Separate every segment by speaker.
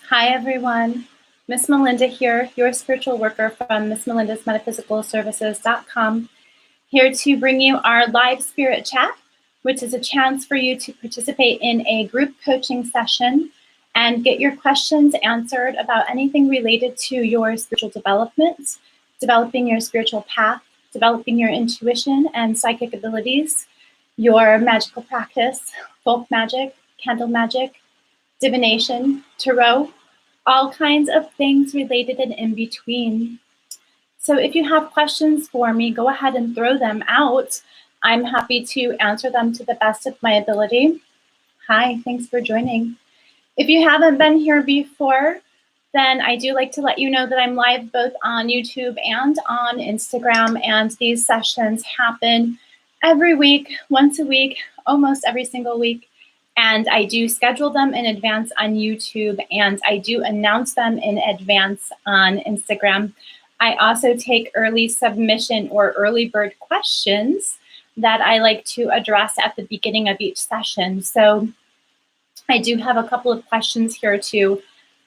Speaker 1: Hi, everyone. Miss Melinda here, your spiritual worker from MissMelinda's MetaphysicalServices.com, here to bring you our live spirit chat, which is a chance for you to participate in a group coaching session and get your questions answered about anything related to your spiritual development, developing your spiritual path, developing your intuition and psychic abilities, your magical practice, folk magic, candle magic, divination, tarot, all kinds of things related and in between. So if you have questions for me, go ahead and throw them out. I'm happy to answer them to the best of my ability. Hi, thanks for joining. If you haven't been here before, then I do like to let you know that I'm live both on YouTube and on Instagram, and these sessions happen every week, once a week, almost every single week. And I do schedule them in advance on YouTube, and I do announce them in advance on Instagram. I also take early submission or early bird questions that I like to address at the beginning of each session. So I do have a couple of questions here to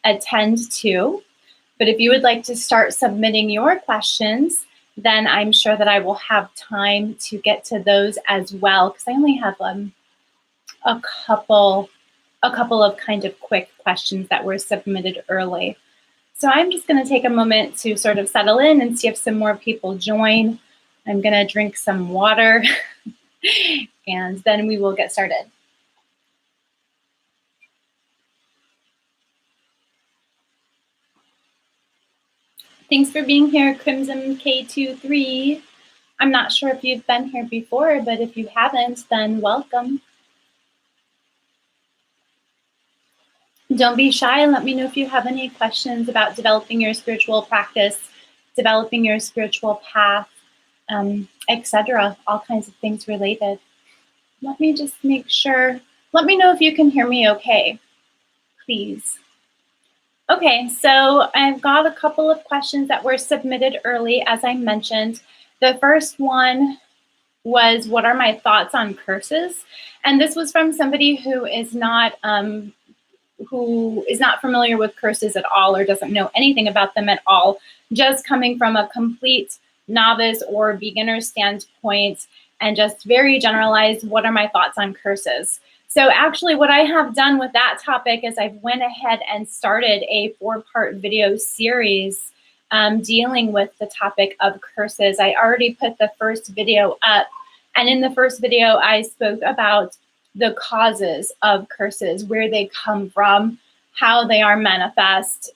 Speaker 1: attend to, but if you would like to start submitting your questions, then I'm sure that I will have time to get to those as well, because I only have a couple of kind of quick questions that were submitted early. So I'm just going to take a moment to sort of settle in and see if some more people join. I'm going to drink some water and then we will get started. Thanks for being here, Crimson K23. I'm not sure if you've been here before, but if you haven't, then welcome. Don't be shy and let me know if you have any questions about developing your spiritual practice, developing your spiritual path, etc. All kinds of things related. Let me just make sure. Let me know if you can hear me okay, please. Okay, so I've got a couple of questions that were submitted early, as I mentioned. The first one was, what are my thoughts on curses? And this was from somebody who is not familiar with curses at all or doesn't know anything about them at all, just coming from a complete novice or beginner standpoint and just very generalized, what are my thoughts on curses? So actually what I have done with that topic is I've went ahead and started a 4-part video series dealing with the topic of curses. I already put the first video up, and in the first video I spoke about the causes of curses, where they come from, how they are manifest,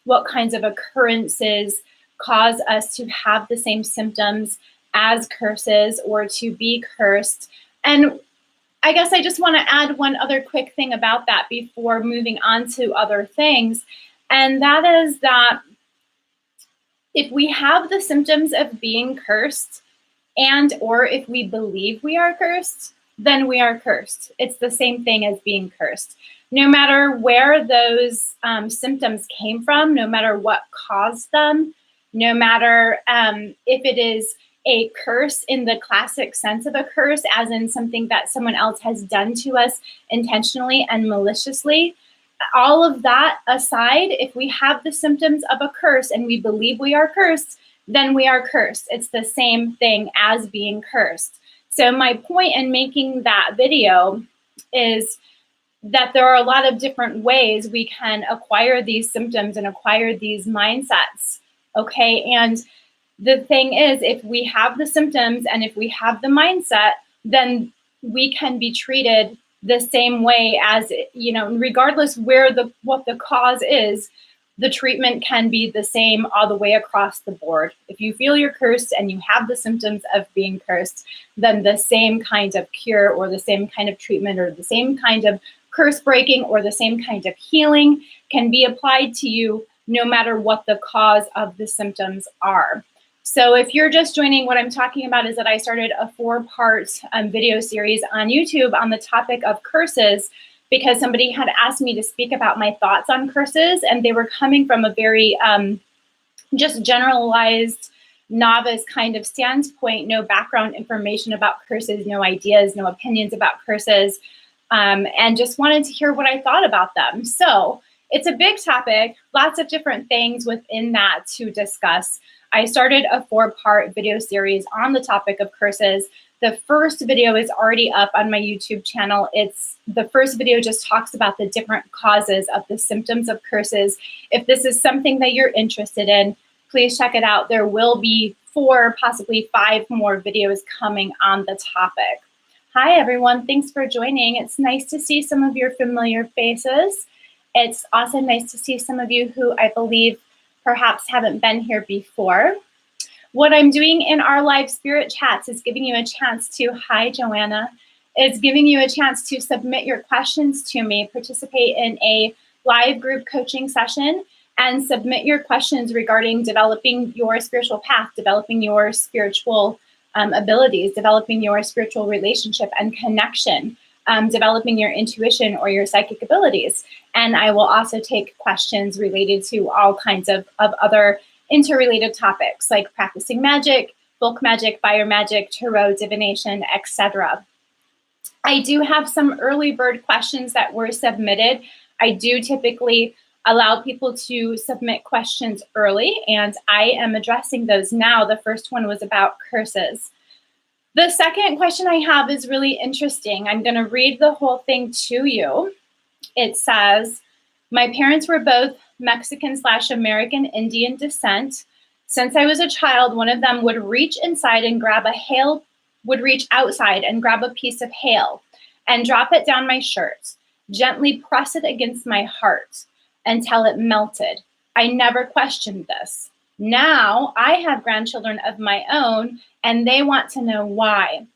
Speaker 1: what kinds of occurrences cause us to have the same symptoms as curses or to be cursed. And I guess I just want to add one other quick thing about that before moving on to other things. And that is that if we have the symptoms of being cursed and or if we believe we are cursed, then we are cursed. It's the same thing as being cursed. No matter where those symptoms came from, no matter what caused them, no matter if it is a curse in the classic sense of a curse, as in something that someone else has done to us intentionally and maliciously, all of that aside, if we have the symptoms of a curse and we believe we are cursed, then we are cursed. It's the same thing as being cursed. So my point in making that video is that there are a lot of different ways we can acquire these symptoms and acquire these mindsets, okay? And the thing is, if we have the symptoms and if we have the mindset, then we can be treated the same way as, you know, regardless what the cause is, the treatment can be the same all the way across the board. If you feel you're cursed and you have the symptoms of being cursed, then the same kind of cure or the same kind of treatment or the same kind of curse breaking or the same kind of healing can be applied to you no matter what the cause of the symptoms are. So if you're just joining, what I'm talking about is that I started a 4-part video series on YouTube on the topic of curses, because somebody had asked me to speak about my thoughts on curses, and they were coming from a very just generalized novice kind of standpoint, no background information about curses, no ideas, no opinions about curses, and just wanted to hear what I thought about them. So it's a big topic, lots of different things within that to discuss. I started a 4-part video series on the topic of curses. The first video is already up on my YouTube channel. The first video just talks about the different causes of the symptoms of curses. If this is something that you're interested in, please check it out. There will be 4, possibly 5 more videos coming on the topic. Hi, everyone. Thanks for joining. It's nice to see some of your familiar faces. It's also nice to see some of you who I believe perhaps haven't been here before. What I'm doing in our live spirit chats is giving you a chance to, hi, Joanna, is giving you a chance to submit your questions to me, participate in a live group coaching session, and submit your questions regarding developing your spiritual path, developing your spiritual abilities, developing your spiritual relationship and connection, developing your intuition or your psychic abilities. And I will also take questions related to all kinds of other interrelated topics like practicing magic, folk magic, fire magic, tarot, divination, etc. I do have some early bird questions that were submitted. I do typically allow people to submit questions early, and I am addressing those now. The first one was about curses. The second question I have is really interesting. I'm going to read the whole thing to you. It says, my parents were both Mexican/American Indian descent. Since I was a child, one of them would reach outside and grab a piece of hail and drop it down my shirt, gently press it against my heart until it melted. I never questioned this. Now I have grandchildren of my own, and they want to know why.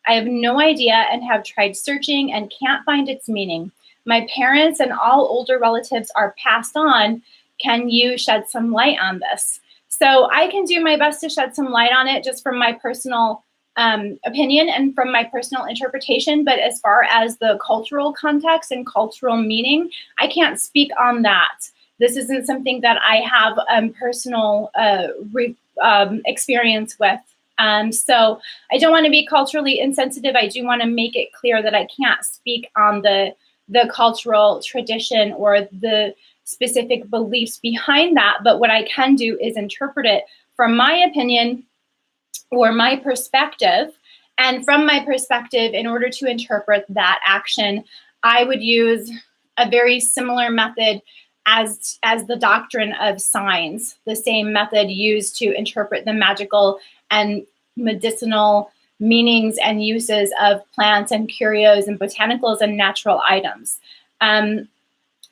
Speaker 1: I have no idea and have tried searching and can't find its meaning. My parents and all older relatives are passed on. Can you shed some light on this? So I can do my best to shed some light on it just from my personal opinion and from my personal interpretation. But as far as the cultural context and cultural meaning, I can't speak on that. This isn't something that I have personal experience with. So I don't want to be culturally insensitive. I do want to make it clear that I can't speak on the cultural tradition or the specific beliefs behind that. But what I can do is interpret it from my opinion or my perspective. And from my perspective, in order to interpret that action, I would use a very similar method as the doctrine of signs, the same method used to interpret the magical and medicinal meanings and uses of plants and curios and botanicals and natural items. And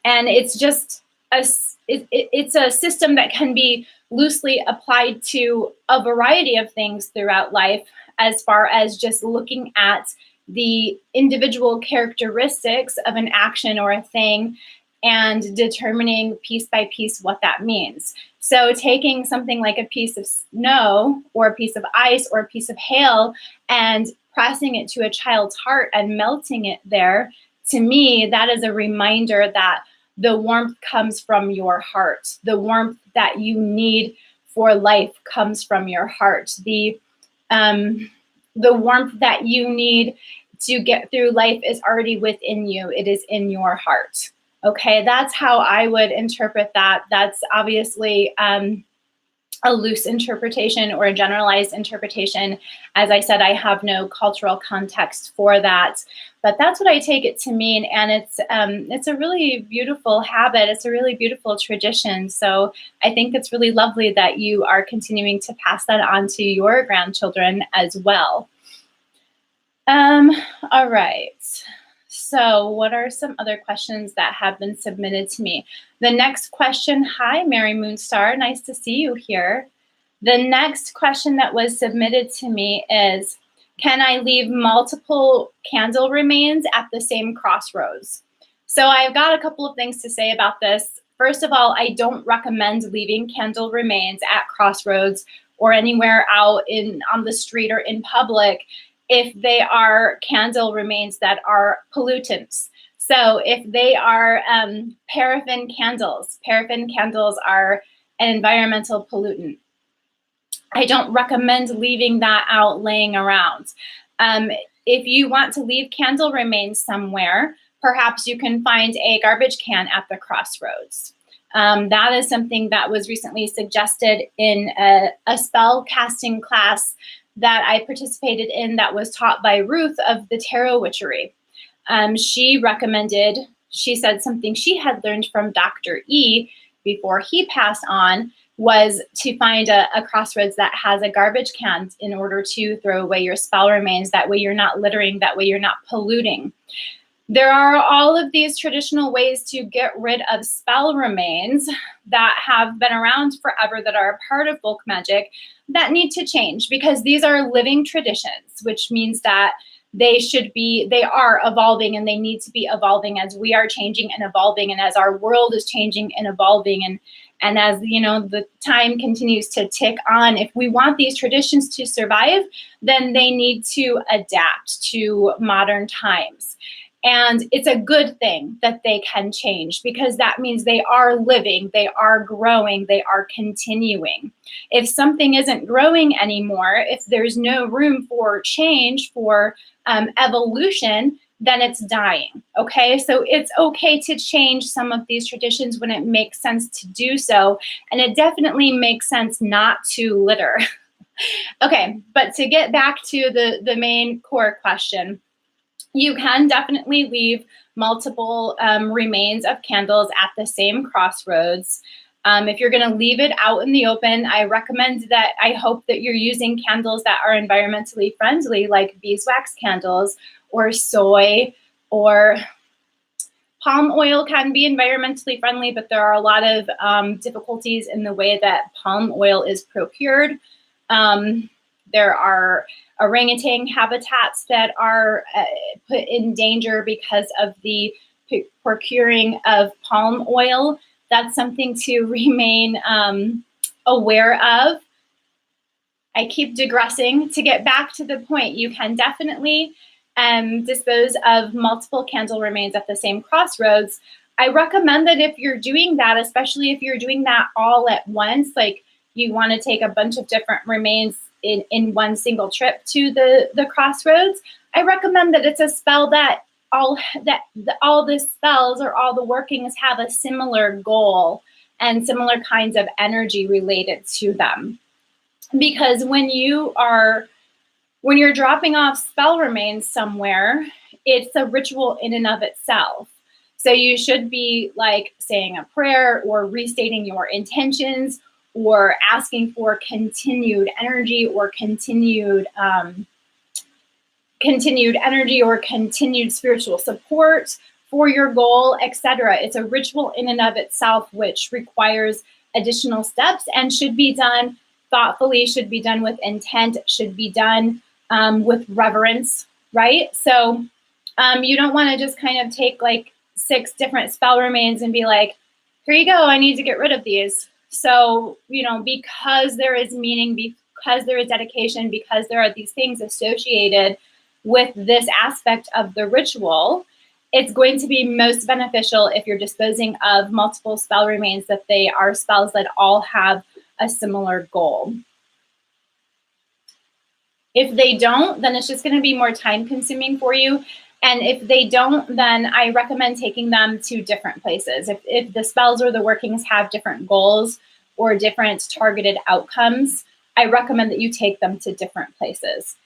Speaker 1: it's just it's a system that can be loosely applied to a variety of things throughout life, as far as just looking at the individual characteristics of an action or a thing and determining piece by piece what that means. So taking something like a piece of snow or a piece of ice or a piece of hail and pressing it to a child's heart and melting it there, to me, that is a reminder that the warmth comes from your heart. The warmth that you need for life comes from your heart. The warmth that you need to get through life is already within you. It is in your heart. Okay, that's how I would interpret that. That's obviously a loose interpretation or a generalized interpretation. As I said, I have no cultural context for that, but that's what I take it to mean. And it's a really beautiful habit. It's a really beautiful tradition. So I think it's really lovely that you are continuing to pass that on to your grandchildren as well. All right. So what are some other questions that have been submitted to me? The next question, hi, Mary Moonstar, nice to see you here. The next question that was submitted to me is, can I leave multiple candle remains at the same crossroads? So I've got a couple of things to say about this. First of all, I don't recommend leaving candle remains at crossroads or anywhere out on the street or in public if they are candle remains that are pollutants. So if they are paraffin candles are an environmental pollutant. I don't recommend leaving that out laying around. If you want to leave candle remains somewhere, perhaps you can find a garbage can at the crossroads. That is something that was recently suggested in a spell casting class that I participated in that was taught by Ruth of the Tarot Witchery. She said something she had learned from Dr. E before he passed on was to find a crossroads that has a garbage can in order to throw away your spell remains. That way you're not littering, that way you're not polluting. There are all of these traditional ways to get rid of spell remains that have been around forever, that are a part of folk magic, that need to change, because these are living traditions, which means that they are evolving, and they need to be evolving as we are changing and evolving, and as our world is changing and evolving, and as, you know, the time continues to tick on. If we want these traditions to survive, then they need to adapt to modern times. And it's a good thing that they can change, because that means they are living, they are growing, they are continuing. If something isn't growing anymore, if there's no room for change, for evolution, then it's dying, okay? So it's okay to change some of these traditions when it makes sense to do so, and it definitely makes sense not to litter. Okay, but to get back to the main core question, you can definitely leave multiple remains of candles at the same crossroads. If you're going to leave it out in the open, I hope that you're using candles that are environmentally friendly, like beeswax candles or soy, or palm oil can be environmentally friendly, but there are a lot of difficulties in the way that palm oil is procured. There are orangutan habitats that are put in danger because of the procuring of palm oil. That's something to remain aware of. I keep digressing. To get back to the point, you can definitely dispose of multiple candle remains at the same crossroads. I recommend that if you're doing that, especially if you're doing that all at once, like you want to take a bunch of different remains in one single trip to the crossroads, I recommend that it's a spell that all the spells or all the workings have a similar goal and similar kinds of energy related to them. Because when you're dropping off spell remains somewhere, it's a ritual in and of itself. So you should be like saying a prayer or restating your intentions, or asking for continued energy, or continued energy, or continued spiritual support for your goal, etc. It's a ritual in and of itself, which requires additional steps and should be done thoughtfully, should be done with intent, should be done with reverence, right? So you don't want to just kind of take like 6 different spell remains and be like, here you go, I need to get rid of these. So, you know, because there is meaning, because there is dedication, because there are these things associated with this aspect of the ritual, it's going to be most beneficial if you're disposing of multiple spell remains, that they are spells that all have a similar goal. If they don't, then it's just going to be more time consuming for you. And if they don't, then I recommend taking them to different places. If the spells or the workings have different goals or different targeted outcomes, I recommend that you take them to different places,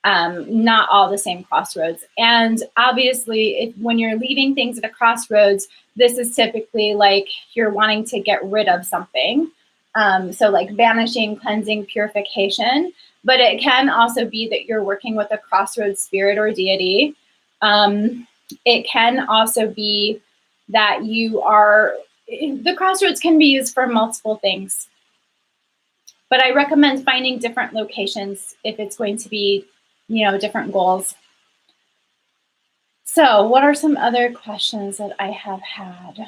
Speaker 1: not all the same crossroads. And obviously, when you're leaving things at a crossroads, this is typically like you're wanting to get rid of something. So like banishing, cleansing, purification. But it can also be that you're working with a crossroads spirit or deity. It can also be that the crossroads can be used for multiple things. But I recommend finding different locations if it's going to be, you know, different goals. So what are some other questions that I have had?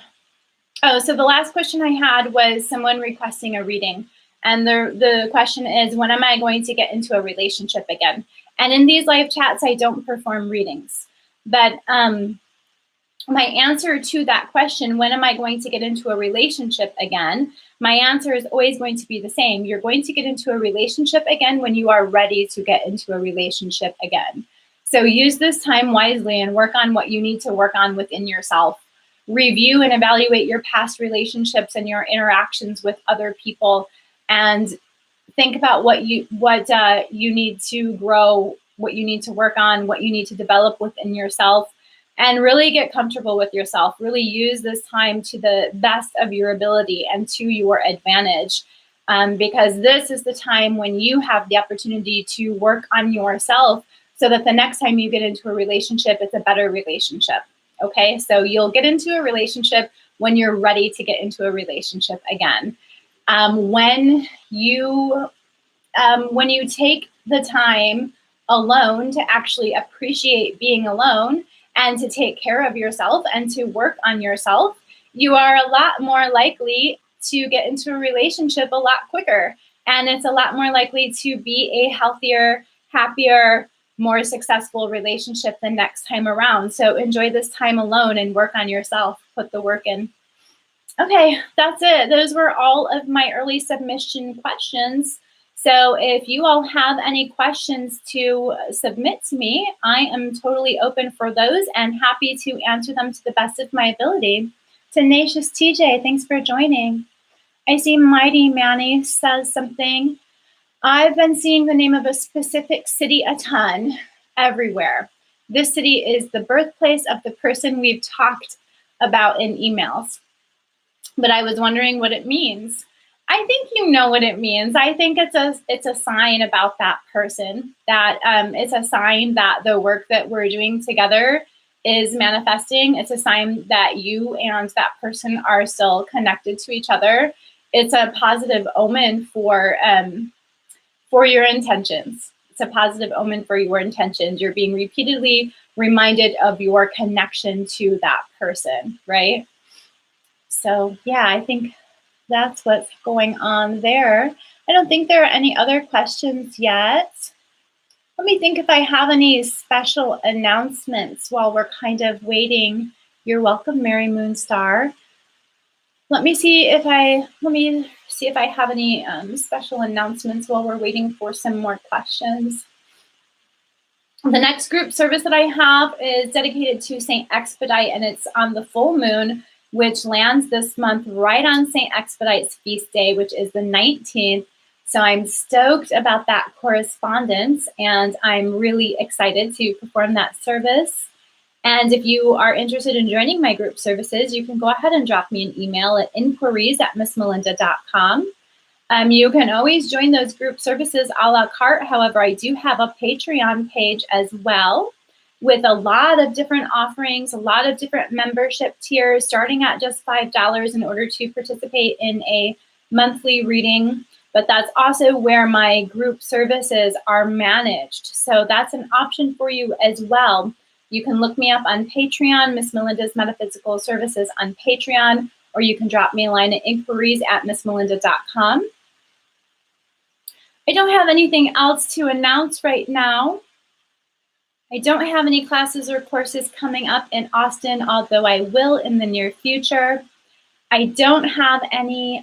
Speaker 1: Oh, so the last question I had was someone requesting a reading. And the question is, when am I going to get into a relationship again? And in these live chats, I don't perform readings. But my answer to that question, when am I going to get into a relationship again? My answer is always going to be the same. You're going to get into a relationship again when you are ready to get into a relationship again. So use this time wisely and work on what you need to work on within yourself. Review and evaluate your past relationships and your interactions with other people, and think about what you need to grow, what you need to work on, what you need to develop within yourself, and really get comfortable with yourself. Really use this time to the best of your ability and to your advantage, because this is the time when you have the opportunity to work on yourself so that the next time you get into a relationship, it's a better relationship. Okay, so you'll get into a relationship when you're ready to get into a relationship again. When you take the time alone to actually appreciate being alone and to take care of yourself and to work on yourself, you are a lot more likely to get into a relationship a lot quicker. And it's a lot more likely to be a healthier, happier, more successful relationship the next time around. So enjoy this time alone and work on yourself. Put the work in. Okay, that's it. Those were all of my early submission questions. So if you all have any questions to submit to me, I am totally open for those and happy to answer them to the best of my ability. Tenacious TJ, thanks for joining. I see Mighty Manny says something. I've been seeing the name of a specific city a ton everywhere. This city is the birthplace of the person we've talked about in emails. But I was wondering what it means. I think you know what it means. I think it's a sign about that person, that it's a sign that the work that we're doing together is manifesting. It's a sign that you and that person are still connected to each other. It's a positive omen for your intentions. It's a positive omen for your intentions. You're being repeatedly reminded of your connection to that person, right? So yeah, I think that's what's going on there. I don't think there are any other questions yet. Let me think if I have any special announcements while we're kind of waiting. You're welcome, Mary Moonstar. Let me see if I have any special announcements while we're waiting for some more questions. The next group service that I have is dedicated to St. Expedite, and it's on the full moon, which lands this month right on St. Expedite's feast day, which is the 19th. So I'm stoked about that correspondence, and I'm really excited to perform that service. And if you are interested in joining my group services, you can go ahead and drop me an email at inquiries@missmelinda.com. You can always join those group services a la carte. However, I do have a Patreon page as well with a lot of different offerings, a lot of different membership tiers, starting at just $5 in order to participate in a monthly reading. But that's also where my group services are managed. So that's an option for you as well. You can look me up on Patreon, Miss Melinda's Metaphysical Services on Patreon, or you can drop me a line at inquiries@missmelinda.com. I don't have anything else to announce right now. I don't have any classes or courses coming up in Austin, although I will in the near future. I don't have any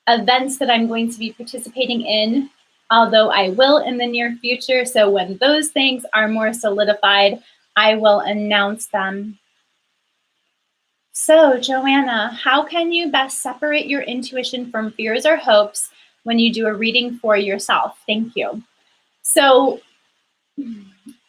Speaker 1: events that I'm going to be participating in, although I will in the near future. So when those things are more solidified, I will announce them. So Joanna, how can you best separate your intuition from fears or hopes when you do a reading for yourself? Thank you. So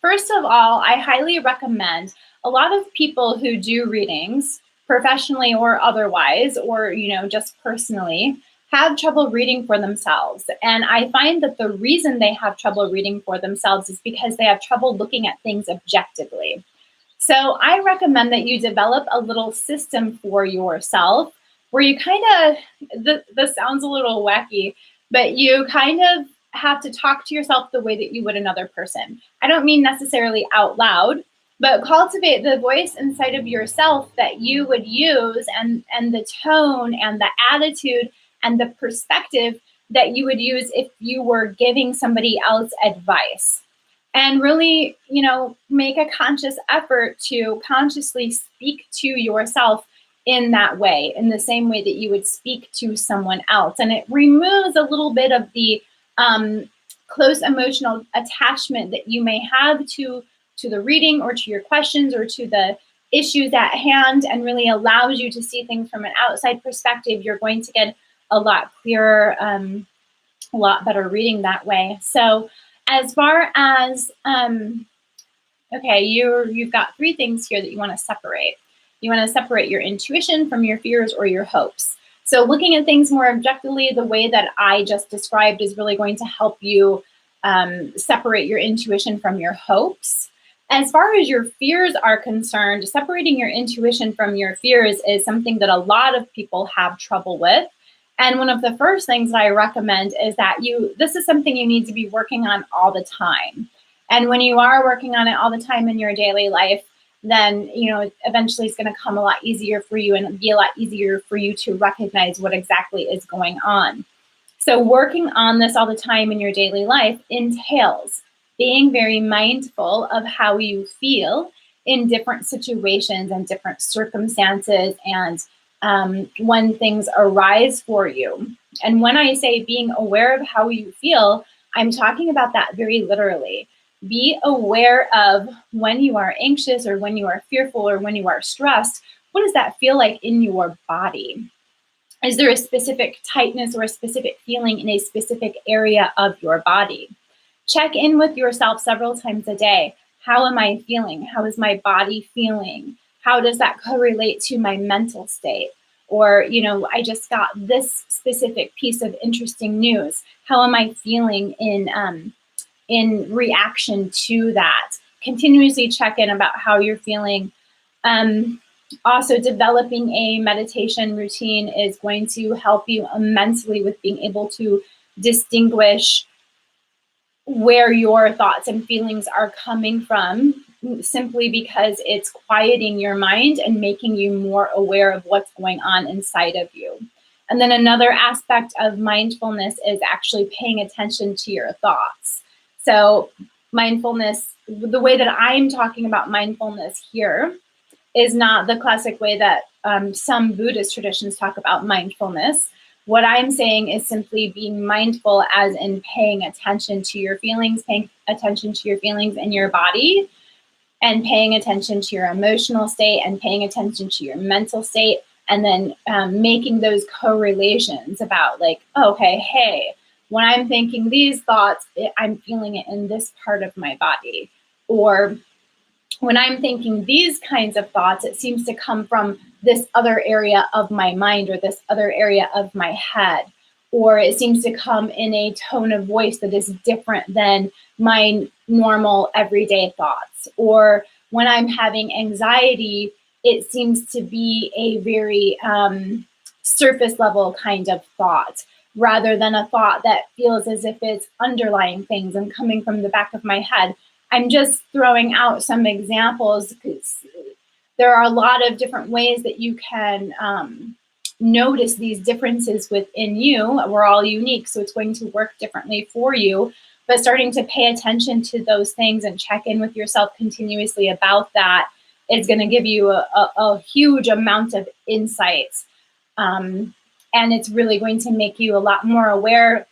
Speaker 1: first of all, I highly recommend a lot of people who do readings professionally or otherwise, or just personally, have trouble reading for themselves. And I find that the reason they have trouble reading for themselves is because they have trouble looking at things objectively. So I recommend that you develop a little system for yourself where you kind of, this sounds a little wacky, but you kind of have to talk to yourself the way that you would another person. I don't mean necessarily out loud, but cultivate the voice inside of yourself that you would use, and the tone and the attitude and the perspective that you would use if you were giving somebody else advice. And really, make a conscious effort to consciously speak to yourself in that way, in the same way that you would speak to someone else. And it removes a little bit of the close emotional attachment that you may have to the reading or to your questions or to the issues at hand, and really allows you to see things from an outside perspective, you're going to get a lot clearer, a lot better reading that way. So as far as, okay, you've got three things here that you want to separate. You want to separate your intuition from your fears or your hopes. So looking at things more objectively, the way that I just described is really going to help you separate your intuition from your hopes. As far as your fears are concerned, separating your intuition from your fears is something that a lot of people have trouble with. And one of the first things that I recommend is that this is something you need to be working on all the time. And when you are working on it all the time in your daily life, then, eventually it's going to come a lot easier for you and be a lot easier for you to recognize what exactly is going on. So working on this all the time in your daily life entails being very mindful of how you feel in different situations and different circumstances, and when things arise for you. And when I say being aware of how you feel, I'm talking about that very literally. Be aware of when you are anxious or when you are fearful or when you are stressed. What does that feel like in your body? Is there a specific tightness or a specific feeling in a specific area of your body? Check in with yourself several times a day. How am I feeling? How is my body feeling? How does that correlate to my mental state? Or, I just got this specific piece of interesting news. How am I feeling in reaction to that? Continuously check in about how you're feeling. Also, developing a meditation routine is going to help you immensely with being able to distinguish where your thoughts and feelings are coming from, simply because it's quieting your mind and making you more aware of what's going on inside of you. And then another aspect of mindfulness is actually paying attention to your thoughts. So mindfulness, the way that I'm talking about mindfulness here, is not the classic way that some Buddhist traditions talk about mindfulness. What I'm saying is simply being mindful, as in paying attention to your feelings, paying attention to your feelings in your body, and paying attention to your emotional state and paying attention to your mental state, and then making those correlations about okay, hey, when I'm thinking these thoughts, I'm feeling it in this part of my body. Or when I'm thinking these kinds of thoughts, it seems to come from this other area of my mind or this other area of my head. Or it seems to come in a tone of voice that is different than my normal everyday thoughts. Or when I'm having anxiety, it seems to be a very surface level kind of thought, rather than a thought that feels as if it's underlying things and coming from the back of my head. I'm just throwing out some examples because there are a lot of different ways that you can notice these differences within you. We're all unique, so it's going to work differently for you. But starting to pay attention to those things and check in with yourself continuously about that is going to give you a huge amount of insights. And it's really going to make you a lot more aware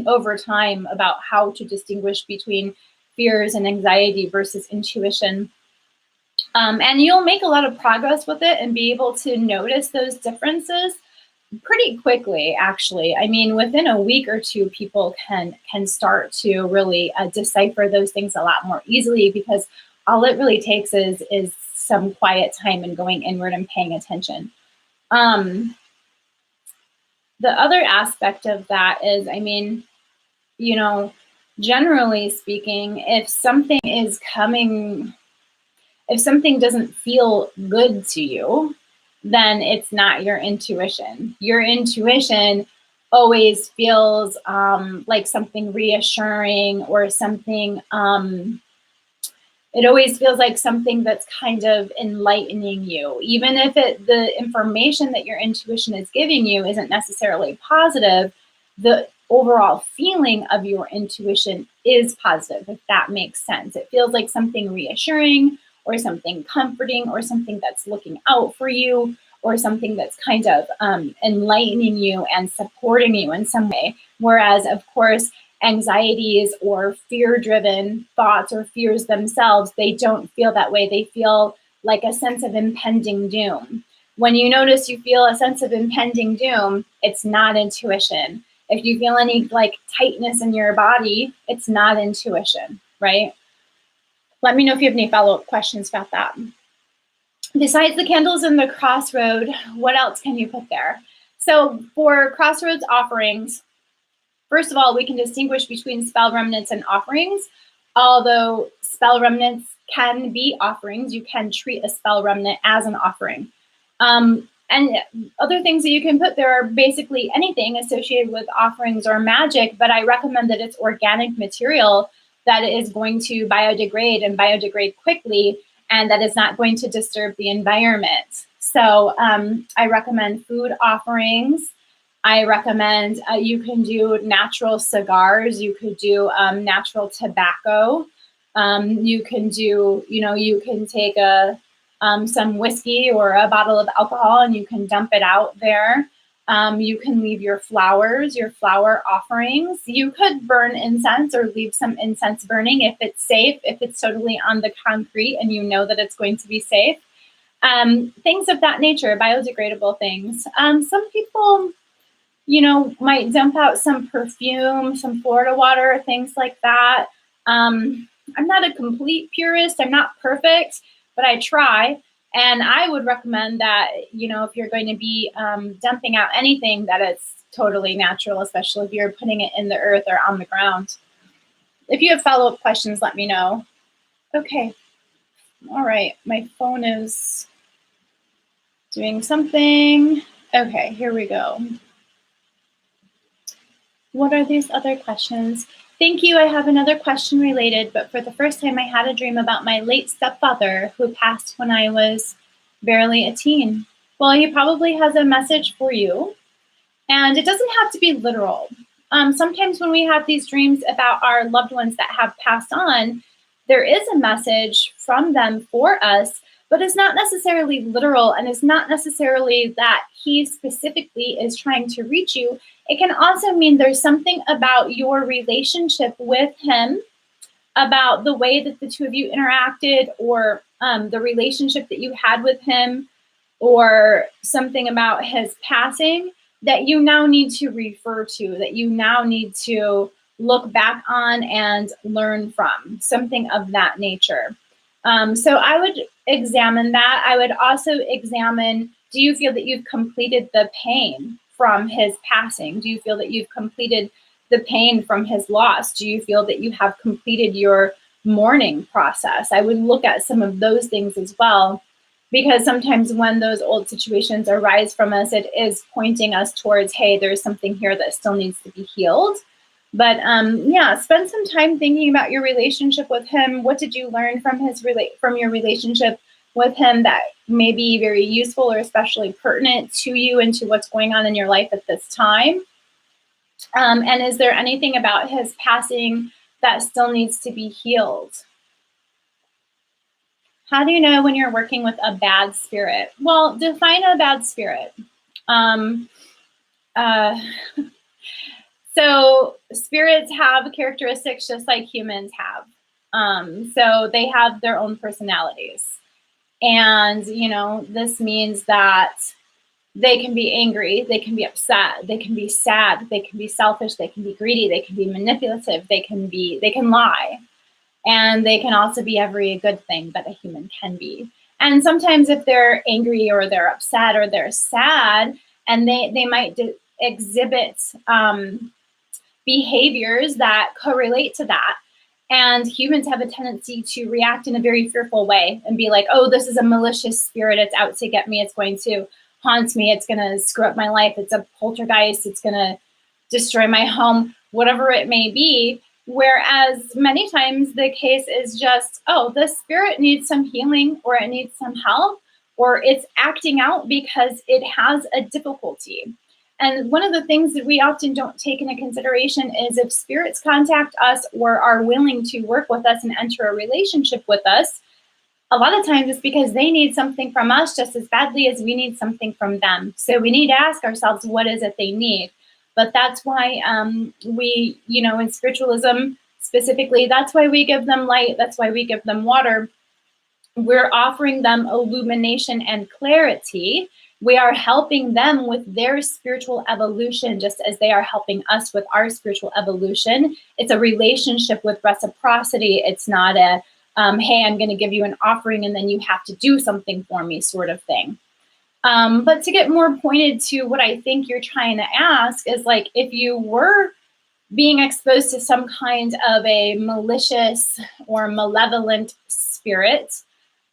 Speaker 1: over time about how to distinguish between fears and anxiety versus intuition. And you'll make a lot of progress with it and be able to notice those differences pretty quickly, actually. I mean, within a week or two, people can start to really decipher those things a lot more easily, because all it really takes is some quiet time and going inward and paying attention. The other aspect of that is, I mean, generally speaking, if something doesn't feel good to you, then it's not your intuition. Your intuition always feels like something reassuring, or something, it always feels like something that's kind of enlightening you. Even if the information that your intuition is giving you isn't necessarily positive, the overall feeling of your intuition is positive, if that makes sense. It feels like something reassuring, or something comforting, or something that's looking out for you, or something that's kind of enlightening you and supporting you in some way. Whereas, of course, anxieties or fear-driven thoughts or fears themselves, they don't feel that way. They feel like a sense of impending doom. When you notice you feel a sense of impending doom, it's not intuition. If you feel any like tightness in your body, it's not intuition, right? Let me know if you have any follow-up questions about that. Besides the candles and the crossroad, what else can you put there? So for crossroads offerings, first of all, we can distinguish between spell remnants and offerings. Although spell remnants can be offerings, you can treat a spell remnant as an offering. And other things that you can put there are basically anything associated with offerings or magic, but I recommend that it's organic material that is going to biodegrade and biodegrade quickly, and that is not going to disturb the environment. So I recommend food offerings. I recommend you can do natural cigars. You could do natural tobacco. You can do, you can take some whiskey or a bottle of alcohol and you can dump it out there. You can leave your flowers, your flower offerings. You could burn incense or leave some incense burning if it's safe, if it's totally on the concrete and you know that it's going to be safe. Things of that nature, biodegradable things. Some people, might dump out some perfume, some Florida water, things like that. I'm not a complete purist. I'm not perfect, but I try. And I would recommend that, if you're going to be dumping out anything, that it's totally natural, especially if you're putting it in the earth or on the ground. If you have follow-up questions, let me know. Okay. All right. My phone is doing something. Okay, here we go. What are these other questions? Thank you. I have another question related, but for the first time, I had a dream about my late stepfather who passed when I was barely a teen. Well, he probably has a message for you, and it doesn't have to be literal. Sometimes when we have these dreams about our loved ones that have passed on, there is a message from them for us, but it's not necessarily literal, and it's not necessarily that he specifically is trying to reach you. It can also mean there's something about your relationship with him, about the way that the two of you interacted, or the relationship that you had with him, or something about his passing that you now need to refer to, that you now need to look back on and learn from, something of that nature. So I would examine that. I would also examine, do you feel that you've completed the pain from his passing? Do you feel that you've completed the pain from his loss? Do you feel that you have completed your mourning process? I would look at some of those things as well, because sometimes when those old situations arise from us, it is pointing us towards, hey, there's something here that still needs to be healed. But yeah, spend some time thinking about your relationship with him. What did you learn from your relationship with him that may be very useful or especially pertinent to you and to what's going on in your life at this time? And is there anything about his passing that still needs to be healed? How do you know when you're working with a bad spirit? Well, define a bad spirit. So spirits have characteristics just like humans have. So they have their own personalities. And, this means that they can be angry, they can be upset, they can be sad, they can be selfish, they can be greedy, they can be manipulative, they can lie. And they can also be every good thing that a human can be. And sometimes if they're angry or they're upset or they're sad, and they might exhibit behaviors that correlate to that. And humans have a tendency to react in a very fearful way and be like, oh, this is a malicious spirit. It's out to get me. It's going to haunt me. It's going to screw up my life. It's a poltergeist. It's going to destroy my home, whatever it may be. Whereas many times the case is just, oh, this spirit needs some healing, or it needs some help, or it's acting out because it has a difficulty. And one of the things that we often don't take into consideration is if spirits contact us or are willing to work with us and enter a relationship with us, a lot of times it's because they need something from us just as badly as we need something from them. So we need to ask ourselves, what is it they need? But that's why we, in spiritualism specifically, that's why we give them light. That's why we give them water. We're offering them illumination and clarity. We are helping them with their spiritual evolution, just as they are helping us with our spiritual evolution. It's a relationship with reciprocity. It's not a, hey, I'm going to give you an offering and then you have to do something for me sort of thing. But to get more pointed to what I think you're trying to ask is, like, if you were being exposed to some kind of a malicious or malevolent spirit,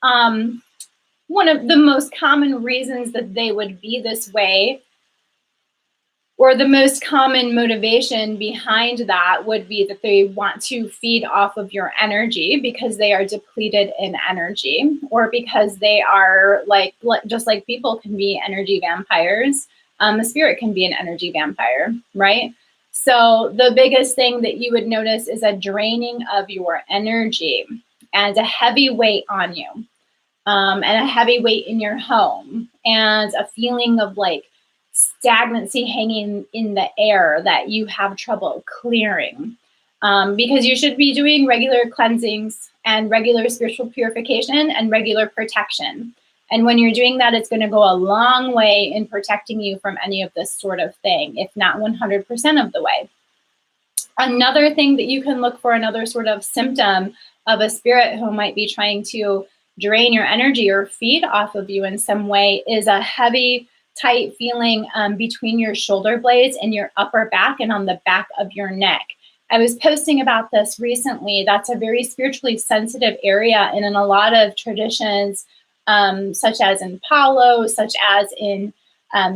Speaker 1: one of the most common reasons that they would be this way, or the most common motivation behind that, would be that they want to feed off of your energy because they are depleted in energy, or because they are like, just like people can be energy vampires, a spirit can be an energy vampire, right? So the biggest thing that you would notice is a draining of your energy and a heavy weight on you, and a heavy weight in your home, and a feeling of like stagnancy hanging in the air that you have trouble clearing, because you should be doing regular cleansings and regular spiritual purification and regular protection. And when you're doing that, it's going to go a long way in protecting you from any of this sort of thing, if not 100% of the way. Another thing that you can look for, another sort of symptom of a spirit who might be trying to drain your energy or feed off of you in some way, is a heavy, tight feeling between your shoulder blades and your upper back and on the back of your neck. I was posting about this recently. That's a very spiritually sensitive area, and in a lot of traditions, such as in Palo, such as in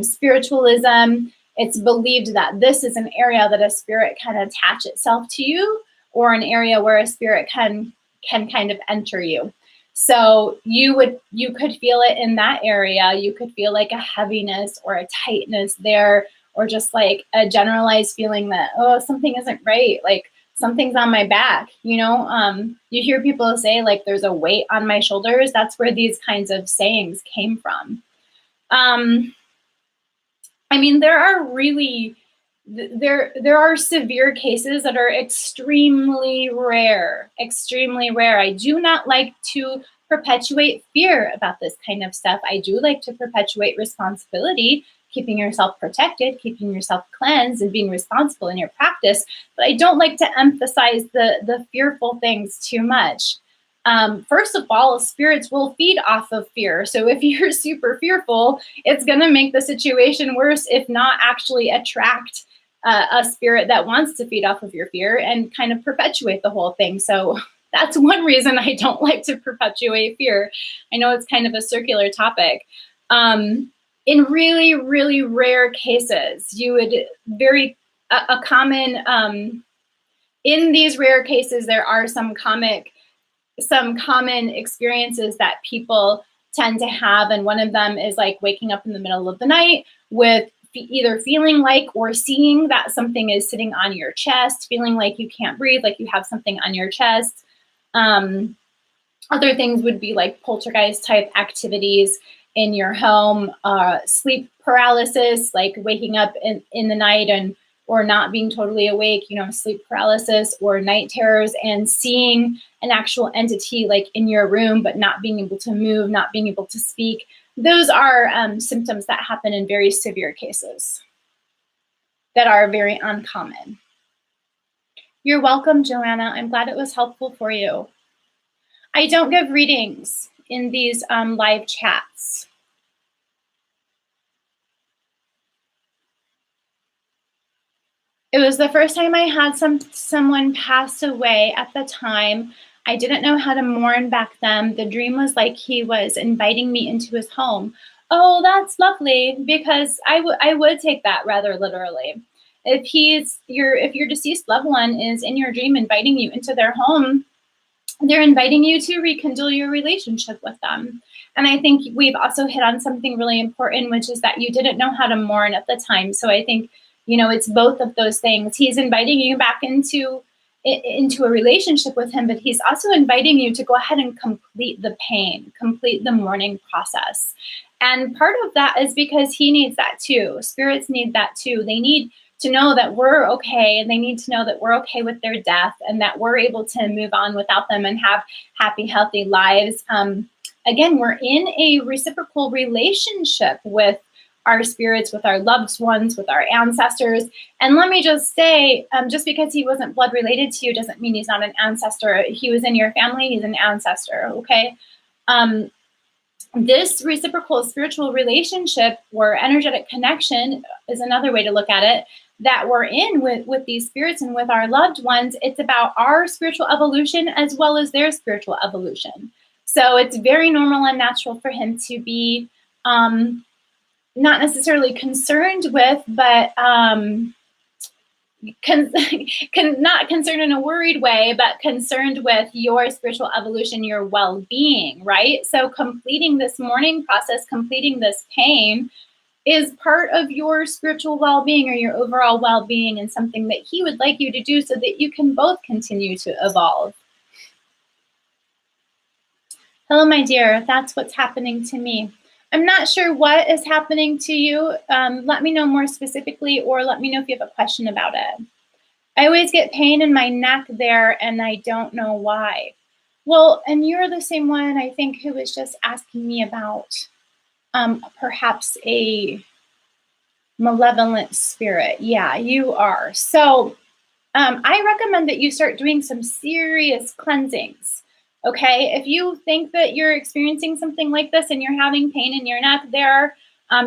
Speaker 1: spiritualism, it's believed that this is an area that a spirit can attach itself to you, or an area where a spirit can kind of enter you. So you could feel it in that area. You could feel like a heaviness or a tightness there, or just like a generalized feeling that, oh, something isn't right, like something's on my back. You hear people say, like, there's a weight on my shoulders. That's where these kinds of sayings came from. I mean, there are severe cases that are extremely rare, extremely rare. I do not like to perpetuate fear about this kind of stuff. I do like to perpetuate responsibility, keeping yourself protected, keeping yourself cleansed, and being responsible in your practice. But I don't like to emphasize the fearful things too much. First of all, spirits will feed off of fear. So if you're super fearful, it's going to make the situation worse, if not actually attract a spirit that wants to feed off of your fear and kind of perpetuate the whole thing. So that's one reason I don't like to perpetuate fear. I know it's kind of a circular topic. In really, really rare cases, you would a common, in these rare cases, there are some common experiences that people tend to have. And one of them is like waking up in the middle of the night with either feeling like or seeing that something is sitting on your chest, feeling like you can't breathe, like you have something on your chest. Other things would be like poltergeist type activities in your home, sleep paralysis, like waking up in the night or not being totally awake, sleep paralysis or night terrors, and seeing an actual entity like in your room, but not being able to move, not being able to speak. Those are symptoms that happen in very severe cases that are very uncommon. You're welcome, Joanna. I'm glad it was helpful for you. I don't give readings in these live chats. It was the first time I had someone pass away. At the time, I didn't know how to mourn back then. The dream was like he was inviting me into his home. Oh, that's lovely, because I would take that rather literally. If your deceased loved one is in your dream inviting you into their home, they're inviting you to rekindle your relationship with them. And I think we've also hit on something really important, which is that you didn't know how to mourn at the time. So I think, it's both of those things. He's inviting you back into a relationship with him, but he's also inviting you to go ahead and complete the pain, complete the mourning process. And part of that is because he needs that too. Spirits need that too. They need to know that we're okay, and they need to know that we're okay with their death and that we're able to move on without them and have happy, healthy lives. Again, we're in a reciprocal relationship with our spirits, with our loved ones, with our ancestors. And let me just say, just because he wasn't blood related to you doesn't mean he's not an ancestor. He was in your family, he's an ancestor, okay? This reciprocal spiritual relationship or energetic connection is another way to look at it, that we're in with these spirits and with our loved ones. It's about our spiritual evolution as well as their spiritual evolution. So it's very normal and natural for him to be not necessarily concerned with, but not concerned in a worried way, but concerned with your spiritual evolution, your well-being, right? So completing this mourning process, completing this pain is part of your spiritual well-being or your overall well-being, and something that he would like you to do so that you can both continue to evolve. Hello, my dear. That's what's happening to me. I'm not sure what is happening to you. Let me know more specifically, or let me know if you have a question about it. I always get pain in my neck there, and I don't know why. Well, and you're the same one, I think, who was just asking me about perhaps a malevolent spirit. Yeah, you are. So I recommend that you start doing some serious cleansings. Okay, if you think that you're experiencing something like this and you're having pain in your neck there,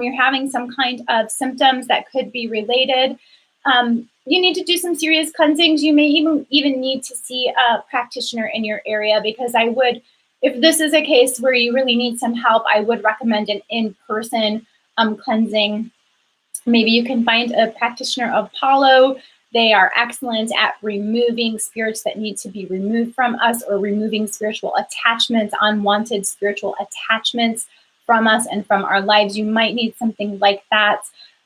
Speaker 1: you're having some kind of symptoms that could be related, you need to do some serious cleansings. You may even need to see a practitioner in your area, because I would, if this is a case where you really need some help, I would recommend an in-person cleansing. Maybe you can find a practitioner of Apollo. They are excellent at removing spirits that need to be removed from us, or removing spiritual attachments, unwanted spiritual attachments from us and from our lives. You might need something like that.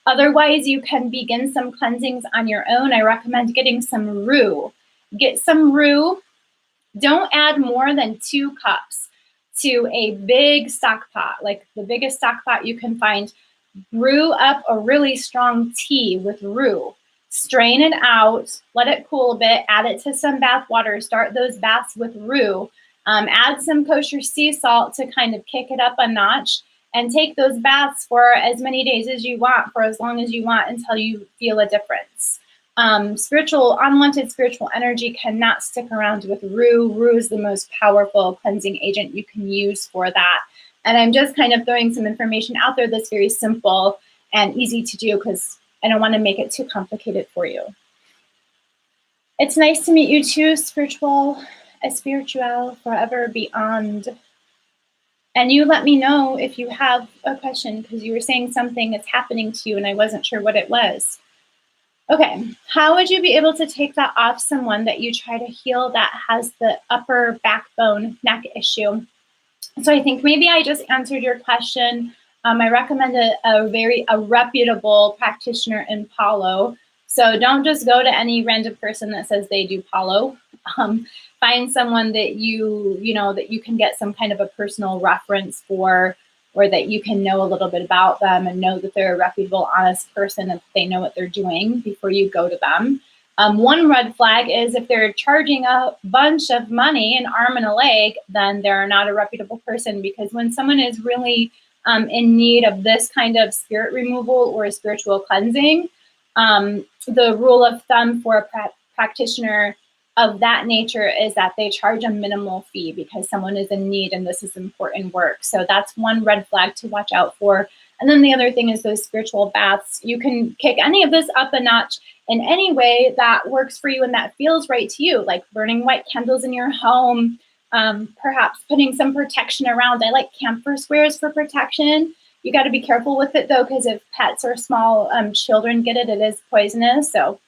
Speaker 1: Otherwise, you can begin some cleansings on your own. I recommend getting some rue. Get some rue. Don't add more than 2 cups to a big stock pot, like the biggest stock pot you can find. Brew up a really strong tea with rue. Strain it out, let it cool a bit, add it to some bath water, start those baths with rue. Add some kosher sea salt to kind of kick it up a notch, and take those baths for as many days as you want, for as long as you want, until you feel a difference. Unwanted spiritual energy cannot stick around with rue. Rue is the most powerful cleansing agent you can use for that. And I'm just kind of throwing some information out there that's very simple and easy to do, because I don't want to make it too complicated for you. It's nice to meet you too, spiritual forever beyond. And you let me know if you have a question, because you were saying something that's happening to you and I wasn't sure what it was. Okay, how would you be able to take that off someone that you try to heal that has the upper backbone neck issue? So I think maybe I just answered your question. I recommend a reputable practitioner in Palo. So don't just go to any random person that says they do Palo. Find someone that that you can get some kind of a personal reference for, or that you can know a little bit about them and know that they're a reputable, honest person, and they know what they're doing before you go to them. One red flag is if they're charging a bunch of money, an arm and a leg, then they're not a reputable person, because when someone is really in need of this kind of spirit removal or spiritual cleansing, the rule of thumb for a practitioner of that nature is that they charge a minimal fee, because someone is in need and this is important work. So that's one red flag to watch out for. And then the other thing is those spiritual baths. You can kick any of this up a notch in any way that works for you and that feels right to you, like burning white candles in your home, perhaps putting some protection around. I like camphor squares for protection. You got to be careful with it though, because if pets or small children get it, it is poisonous. So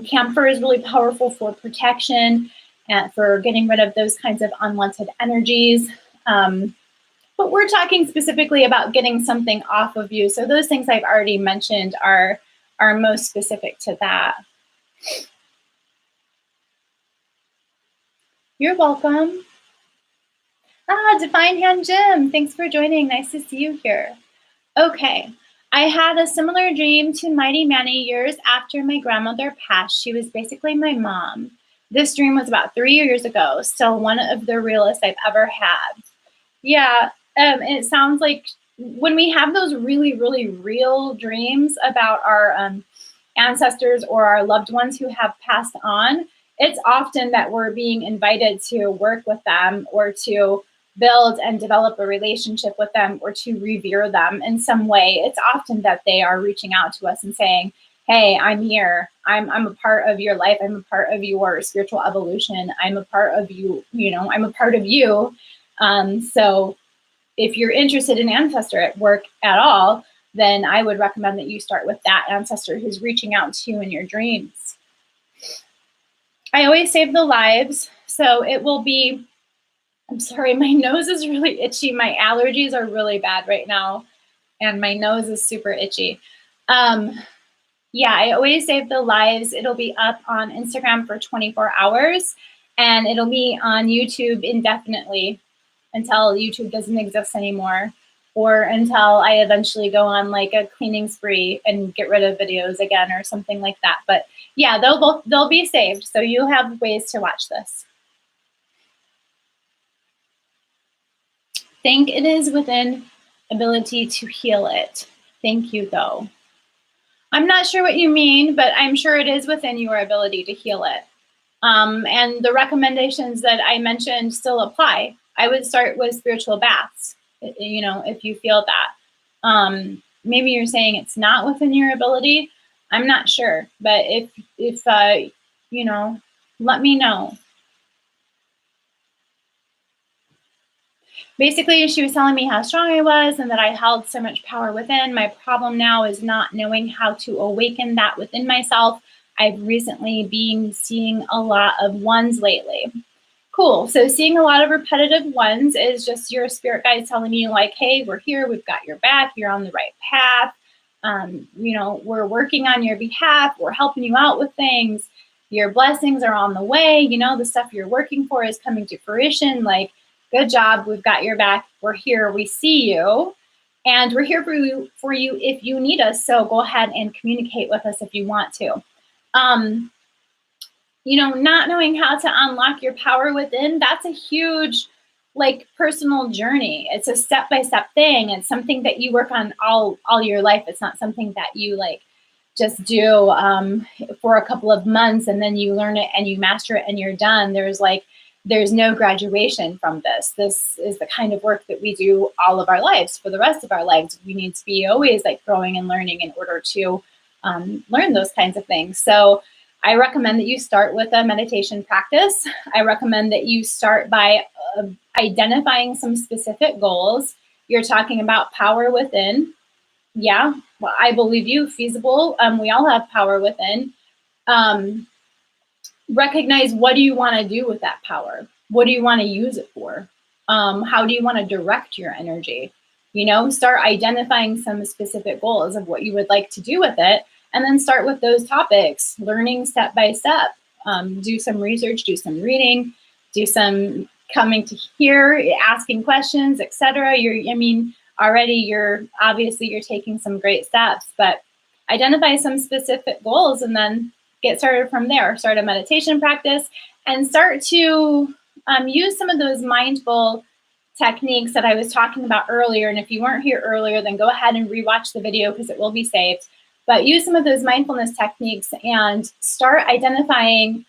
Speaker 1: camphor is really powerful for protection and for getting rid of those kinds of unwanted energies. But we're talking specifically about getting something off of you. So those things I've already mentioned are most specific to that. You're welcome. Divine Hand Jim, thanks for joining. Nice to see you here. Okay, I had a similar dream to Mighty Manny years after my grandmother passed. She was basically my mom. This dream was about 3 years ago, still one of the realest I've ever had. Yeah, it sounds like when we have those really, really real dreams about our ancestors or our loved ones who have passed on, it's often that we're being invited to work with them or to build and develop a relationship with them or to revere them in some way. It's often that they are reaching out to us and saying, hey, I'm here. I'm a part of your life. I'm a part of your spiritual evolution. I'm a part of you, I'm a part of you. So if you're interested in ancestor at work at all, then I would recommend that you start with that ancestor who's reaching out to you in your dreams. I always save the lives. So it will be, I'm sorry, my nose is really itchy. My allergies are really bad right now, and my nose is super itchy. Yeah, I always save the lives. It'll be up on Instagram for 24 hours, and it'll be on YouTube indefinitely until YouTube doesn't exist anymore, or until I eventually go on like a cleaning spree and get rid of videos again or something like that. But yeah, they'll be saved. So you have ways to watch this. Think it is within ability to heal it. Thank you, though. I'm not sure what you mean, but I'm sure it is within your ability to heal it. And the recommendations that I mentioned still apply. I would start with spiritual baths, if you feel that. Maybe you're saying it's not within your ability. I'm not sure, but if let me know. Basically, she was telling me how strong I was and that I held so much power within. My problem now is not knowing how to awaken that within myself. I've recently been seeing a lot of ones lately. Cool. So seeing a lot of repetitive ones is just your spirit guides telling you like, hey, we're here. We've got your back. You're on the right path. We're working on your behalf. We're helping you out with things. Your blessings are on the way. The stuff you're working for is coming to fruition. Like, good job. We've got your back. We're here. We see you. And we're here for you if you need us. So go ahead and communicate with us if you want to. Not knowing how to unlock your power within, that's a huge, personal journey. It's a step-by-step thing. It's something that you work on all your life. It's not something that you, just do for a couple of months and then you learn it and you master it and you're done. There's no graduation from this. This is the kind of work that we do all of our lives. For the rest of our lives, we need to be always, growing and learning in order to learn those kinds of things. So I recommend that you start with a meditation practice. I recommend that you start by identifying some specific goals. You're talking about power within. Yeah, well, I believe you, feasible. We all have power within. Recognize, what do you want to do with that power? What do you want to use it for? How do you want to direct your energy? Start identifying some specific goals of what you would like to do with it. And then start with those topics, learning step by step. Do some research, do some reading, do some coming to here, asking questions, etc. Already you're taking some great steps, but identify some specific goals and then get started from there. Start a meditation practice and start to use some of those mindful techniques that I was talking about earlier. And if you weren't here earlier, then go ahead and rewatch the video because it will be saved. But use some of those mindfulness techniques and start identifying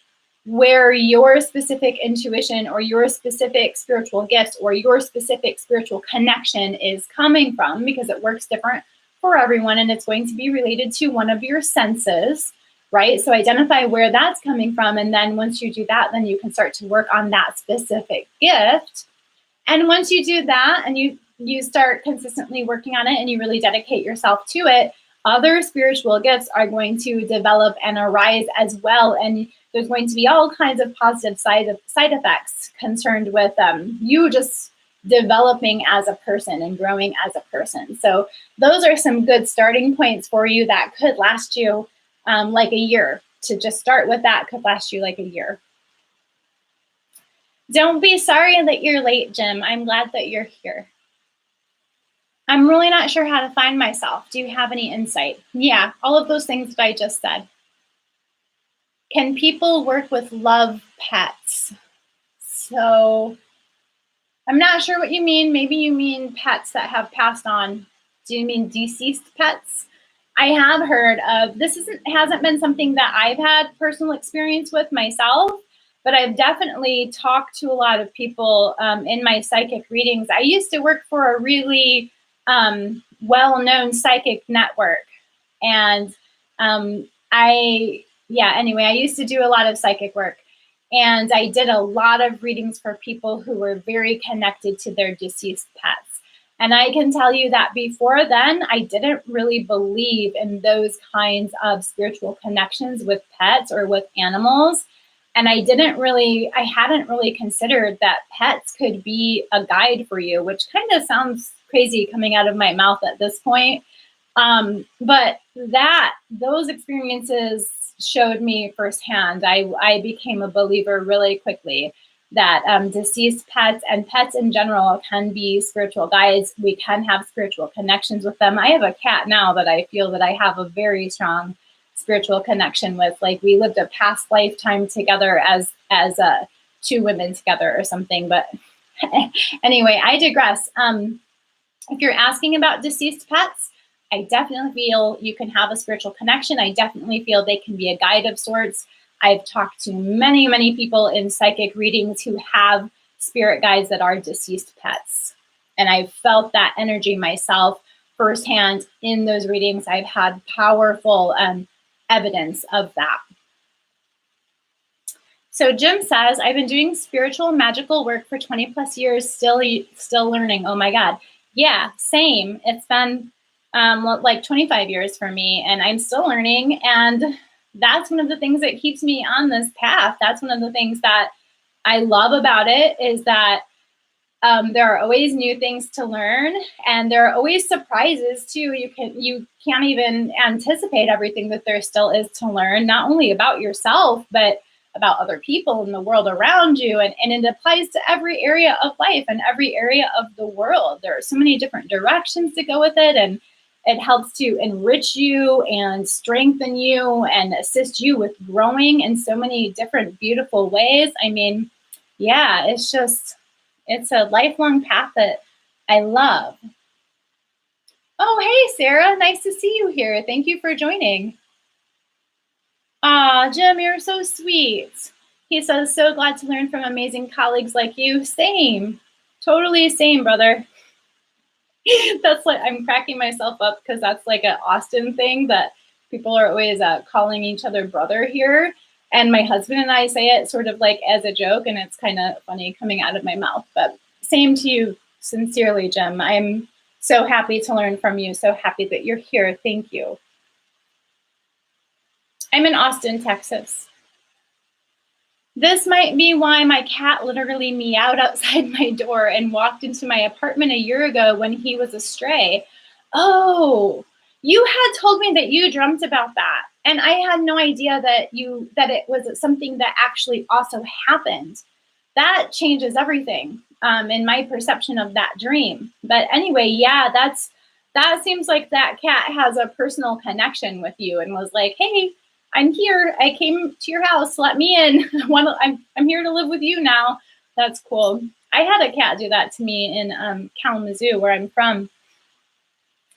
Speaker 1: where your specific intuition or your specific spiritual gifts or your specific spiritual connection is coming from, because it works different for everyone and it's going to be related to one of your senses, right? So identify where that's coming from. And then once you do that, then you can start to work on that specific gift. And once you do that and you start consistently working on it and you really dedicate yourself to it, other spiritual gifts are going to develop and arise as well. And there's going to be all kinds of positive side effects concerned with you just developing as a person and growing as a person. So those are some good starting points for you that could last you like a year. To just start with that could last you like a year. Don't be sorry that you're late, Jim. I'm glad that you're here. I'm really not sure how to find myself. Do you have any insight? Yeah, all of those things that I just said. Can people work with love pets? So I'm not sure what you mean. Maybe you mean pets that have passed on. Do you mean deceased pets? I have heard of this. Hasn't been something that I've had personal experience with myself, but I've definitely talked to a lot of people in my psychic readings. I used to work for a really well-known psychic network, and anyway, I used to do a lot of psychic work. And I did a lot of readings for people who were very connected to their deceased pets. And I can tell you that before then, I didn't really believe in those kinds of spiritual connections with pets or with animals. And I hadn't really considered that pets could be a guide for you, which kind of sounds crazy coming out of my mouth at this point. But those experiences showed me firsthand. I became a believer really quickly that deceased pets and pets in general can be spiritual guides. We can have spiritual connections with them. I have a cat now that I feel that I have a very strong spiritual connection with. Like, we lived a past lifetime together as two women together or something. But anyway, I digress. If you're asking about deceased pets, I definitely feel you can have a spiritual connection. I definitely feel they can be a guide of sorts. I've talked to many, many people in psychic readings who have spirit guides that are deceased pets. And I've felt that energy myself firsthand in those readings. I've had powerful evidence of that. So Jim says, I've been doing spiritual magical work for 20 plus years, still learning. Oh my God. Yeah, same. It's been like 25 years for me, and I'm still learning. And that's one of the things that keeps me on this path. That's one of the things that I love about it, is that there are always new things to learn, and there are always surprises too. You can't even anticipate everything that there still is to learn, not only about yourself, but about other people in the world around you. And it applies to every area of life and every area of the world. There are so many different directions to go with it, and it helps to enrich you and strengthen you and assist you with growing in so many different beautiful ways. I mean, yeah, it's a lifelong path that I love. Oh, hey, Sarah, nice to see you here. Thank you for joining. Aw, Jim, you're so sweet. He says, so glad to learn from amazing colleagues like you. Same, totally same, brother. That's like, I'm cracking myself up because that's like an Austin thing that people are always calling each other brother here. And my husband and I say it sort of like as a joke, and it's kind of funny coming out of my mouth. But same to you, sincerely, Jim. I'm so happy to learn from you. So happy that you're here. Thank you. I'm in Austin, Texas. This might be why my cat literally meowed outside my door and walked into my apartment a year ago when he was a stray. Oh, you had told me that you dreamt about that. And I had no idea that it was something that actually also happened. That changes everything in my perception of that dream. But anyway, yeah, that seems like that cat has a personal connection with you and was like, hey, I'm here. I came to your house. Let me in. I'm here to live with you now. That's cool. I had a cat do that to me in Kalamazoo, where I'm from.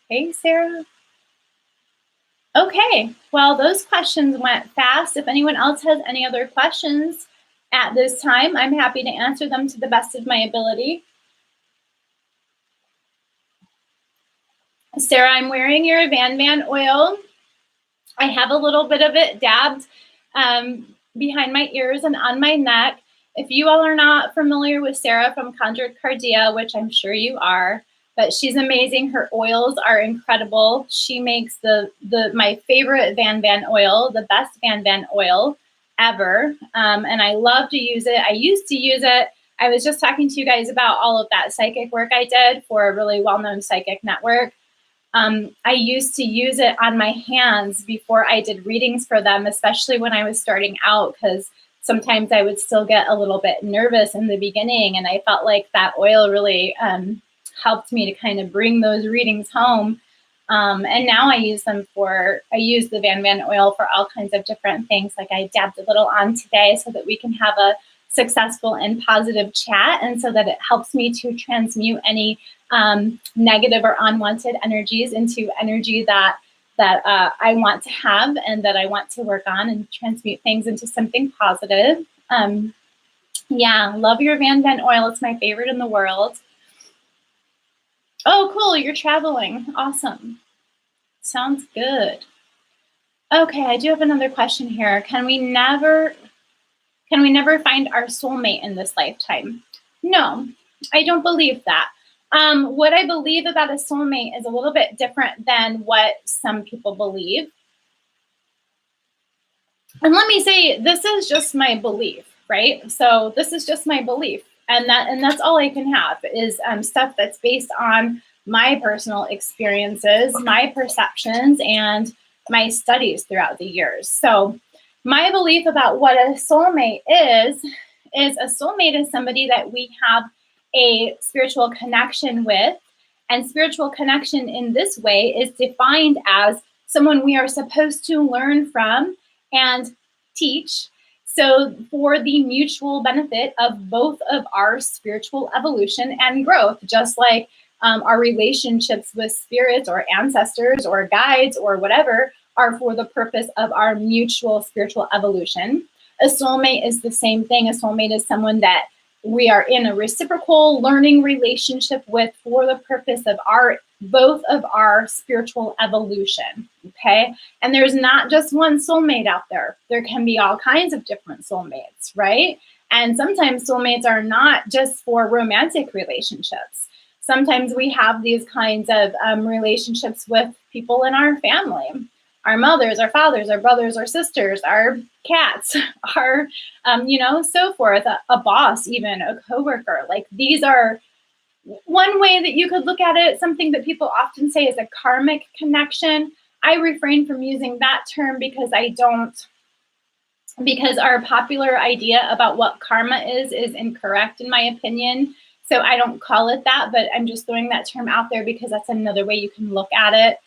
Speaker 1: Hey, Sarah. Okay. Well, those questions went fast. If anyone else has any other questions at this time, I'm happy to answer them to the best of my ability. Sarah, I'm wearing your Van Van oil. I have a little bit of it dabbed behind my ears and on my neck. If you all are not familiar with Sarah from Conjured Cardia, which I'm sure you are, but she's amazing. Her oils are incredible. She makes my favorite Van Van oil, the best Van Van oil ever. And I love to use it. I used to use it. I was just talking to you guys about all of that psychic work I did for a really well-known psychic network. I used to use it on my hands before I did readings for them, especially when I was starting out, because sometimes I would still get a little bit nervous in the beginning, and I felt like that oil really helped me to kind of bring those readings home. And now I use the Van oil for all kinds of different things. Like I dabbed a little on today so that we can have a successful and positive chat, and so that it helps me to transmute any negative or unwanted energies into energy that I want to have and that I want to work on, and transmute things into something positive. Yeah, love your Van oil. It's my favorite in the world. Oh, cool. You're traveling. Awesome. Sounds good. Okay, I do have another question here. Can we never find our soulmate in this lifetime? No, I don't believe that. What I believe about a soulmate is a little bit different than what some people believe. And let me say, this is just my belief, right? So this is just my belief. And that's all I can have is stuff that's based on my personal experiences, my perceptions, and my studies throughout the years. So my belief about what a soulmate is a soulmate is somebody that we have a spiritual connection with. And spiritual connection in this way is defined as someone we are supposed to learn from and teach. So for the mutual benefit of both of our spiritual evolution and growth, just like our relationships with spirits or ancestors or guides or whatever are for the purpose of our mutual spiritual evolution. A soulmate is the same thing. A soulmate is someone that we are in a reciprocal learning relationship with for the purpose of both of our spiritual evolution, okay? And there's not just one soulmate out there. There can be all kinds of different soulmates, right? And sometimes soulmates are not just for romantic relationships. Sometimes we have these kinds of relationships with people in our family. Our mothers, our fathers, our brothers, our sisters, our cats, our, so forth, a boss, even a coworker. Like these are one way that you could look at it. Something that people often say is a karmic connection. I refrain from using that term because our popular idea about what karma is incorrect in my opinion. So I don't call it that, but I'm just throwing that term out there because that's another way you can look at it.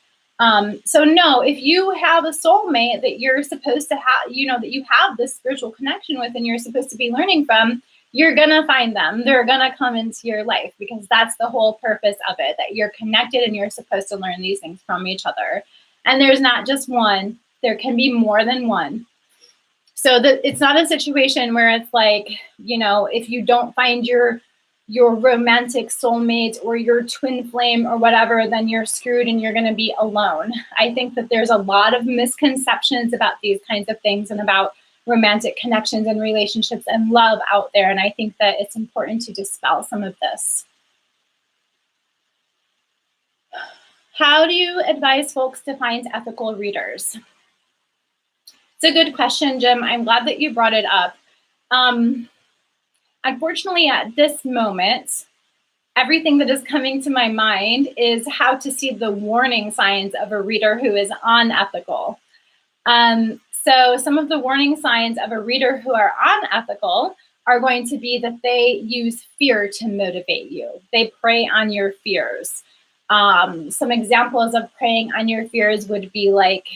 Speaker 1: So no, if you have a soulmate that you're supposed to have, that you have this spiritual connection with and you're supposed to be learning from, you're going to find them. They're going to come into your life because that's the whole purpose of it, that you're connected and you're supposed to learn these things from each other. And there's not just one, there can be more than one. So it's not a situation where it's like, if you don't find your romantic soulmate or your twin flame or whatever, then you're screwed and you're going to be alone. I think that there's a lot of misconceptions about these kinds of things and about romantic connections and relationships and love out there. And I think that it's important to dispel some of this. How do you advise folks to find ethical readers? It's a good question, Jim. I'm glad that you brought it up. Unfortunately, at this moment, everything that is coming to my mind is how to see the warning signs of a reader who is unethical. So some of the warning signs of a reader who are unethical are going to be that they use fear to motivate you. They prey on your fears. Some examples of preying on your fears would be like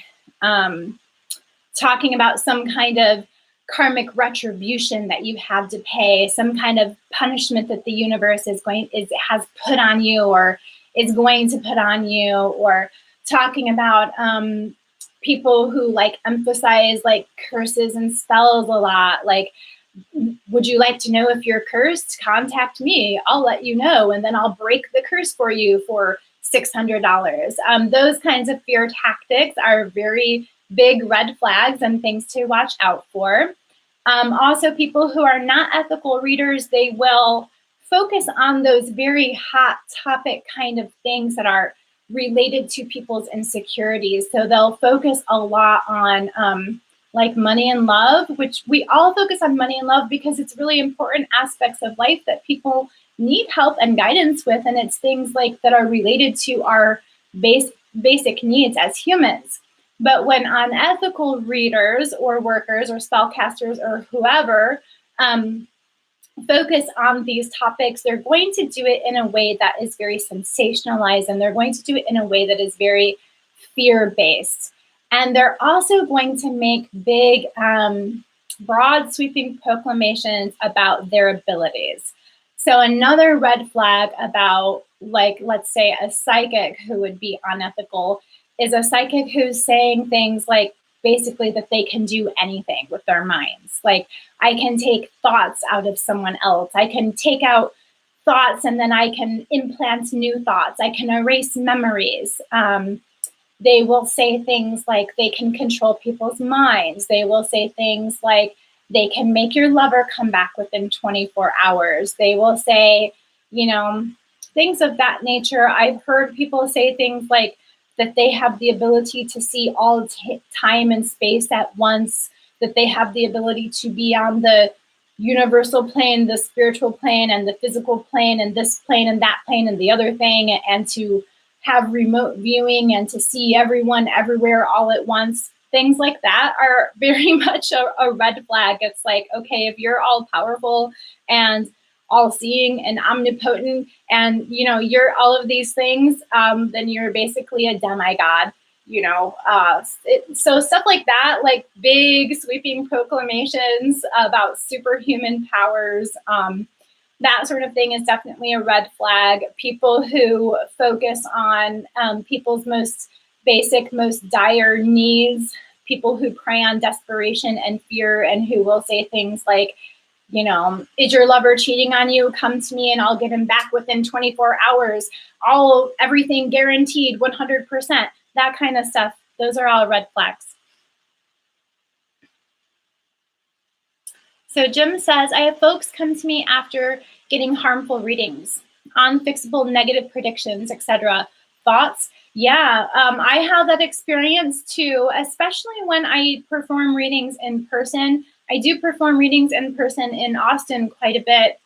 Speaker 1: talking about some kind of karmic retribution that you have to pay, some kind of punishment that the universe has put on you or is going to put on you, or talking about people who emphasize curses and spells a lot. Like, would you like to know if you're cursed? Contact me. I'll let you know, and then I'll break the curse for you for $600. Those kinds of fear tactics are very big red flags and things to watch out for. Also, people who are not ethical readers, they will focus on those very hot topic kind of things that are related to people's insecurities. So they'll focus a lot on money and love, which we all focus on money and love because it's really important aspects of life that people need help and guidance with. And it's things that are related to our basic needs as humans. But when unethical readers or workers or spellcasters or whoever focus on these topics, they're going to do it in a way that is very sensationalized, and they're going to do it in a way that is very fear-based. And they're also going to make big, broad sweeping proclamations about their abilities. So another red flag about, like, let's say a psychic who would be unethical is a psychic who's saying things like basically that they can do anything with their minds. Like, I can take thoughts out of someone else. I can take out thoughts and then I can implant new thoughts. I can erase memories. They will say things like they can control people's minds. They will say things like they can make your lover come back within 24 hours. They will say, things of that nature. I've heard people say things like that they have the ability to see all time and space at once, that they have the ability to be on the universal plane, the spiritual plane, and the physical plane, and this plane and that plane and the other thing, and to have remote viewing and to see everyone everywhere all at once. Things like that are very much a red flag. It's like, okay, if you're all powerful and all seeing and omnipotent and, you're all of these things, then you're basically a demigod. So stuff like that, like big sweeping proclamations about superhuman powers, that sort of thing is definitely a red flag. People who focus on people's most basic, most dire needs, people who prey on desperation and fear, and who will say things like, is your lover cheating on you? Come to me and I'll get him back within 24 hours. Everything guaranteed, 100%. That kind of stuff. Those are all red flags. So Jim says, I have folks come to me after getting harmful readings, unfixable negative predictions, etc. Thoughts? Yeah, I have that experience too, especially when I perform readings in person. I do perform readings in person in Austin quite a bit.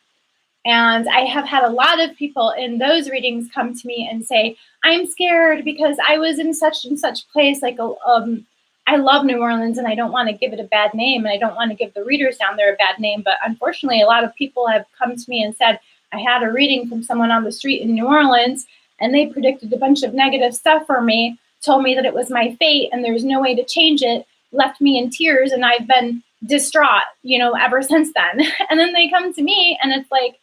Speaker 1: And I have had a lot of people in those readings come to me and say, I'm scared because I was in such and such place. Like, I love New Orleans and I don't want to give it a bad name, and I don't want to give the readers down there a bad name. But unfortunately, a lot of people have come to me and said, I had a reading from someone on the street in New Orleans and they predicted a bunch of negative stuff for me, told me that it was my fate and there's no way to change it, left me in tears, and I've been distraught, ever since then. And then they come to me and it's like,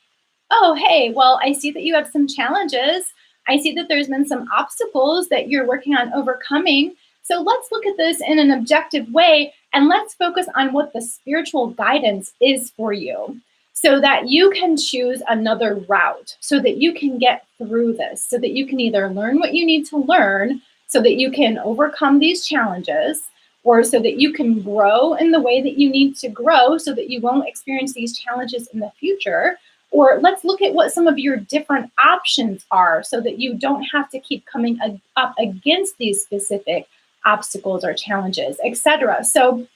Speaker 1: oh, hey, well, I see that you have some challenges. I see that there's been some obstacles that you're working on overcoming. So let's look at this in an objective way, and let's focus on what the spiritual guidance is for you so that you can choose another route, so that you can get through this, so that you can either learn what you need to learn so that you can overcome these challenges, or so that you can grow in the way that you need to grow so that you won't experience these challenges in the future. Or let's look at what some of your different options are so that you don't have to keep coming up against these specific obstacles or challenges, etc. So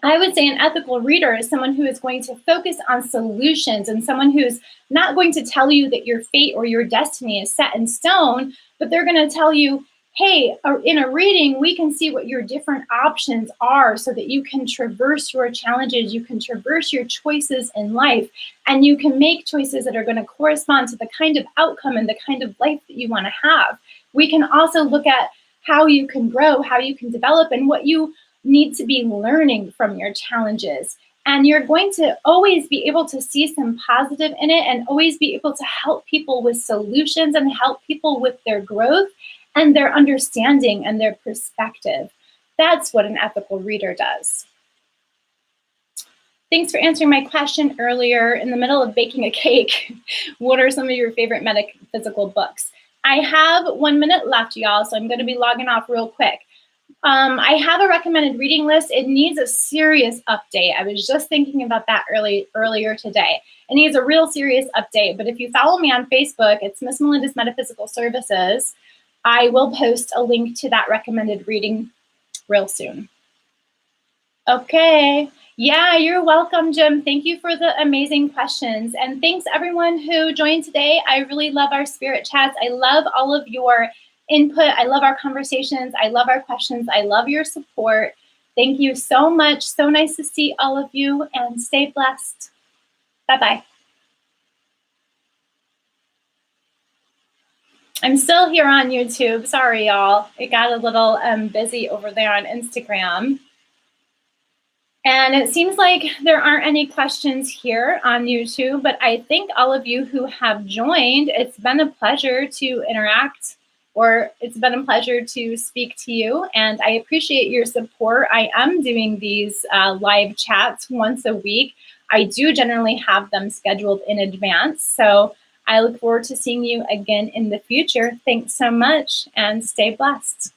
Speaker 1: I would say an ethical reader is someone who is going to focus on solutions, and someone who's not going to tell you that your fate or your destiny is set in stone, but they're going to tell you, hey, in a reading, we can see what your different options are so that you can traverse your challenges, you can traverse your choices in life, and you can make choices that are going to correspond to the kind of outcome and the kind of life that you want to have. We can also look at how you can grow, how you can develop, and what you need to be learning from your challenges. And you're going to always be able to see some positive in it, and always be able to help people with solutions and help people with their growth and their understanding and their perspective. That's what an ethical reader does. Thanks for answering my question earlier. In the middle of baking a cake, what are some of your favorite metaphysical books? I have 1 minute left, y'all, so I'm going to be logging off real quick. I have a recommended reading list. It needs a serious update. I was just thinking about that earlier today. It needs a real serious update. But if you follow me on Facebook, it's Miss Melinda's Metaphysical Services. I will post a link to that recommended reading real soon. Okay. Yeah, you're welcome, Jim. Thank you for the amazing questions. And thanks everyone who joined today. I really love our spirit chats. I love all of your input. I love our conversations. I love our questions. I love your support. Thank you so much. So nice to see all of you, and stay blessed. Bye-bye. I'm still here on YouTube. Sorry, y'all. It got a little busy over there on Instagram. And it seems like there aren't any questions here on YouTube, but I think all of you who have joined, it's been a pleasure to interact, or it's been a pleasure to speak to you, and I appreciate your support. I am doing these live chats once a week. I do generally have them scheduled in advance, so I look forward to seeing you again in the future. Thanks so much, and stay blessed.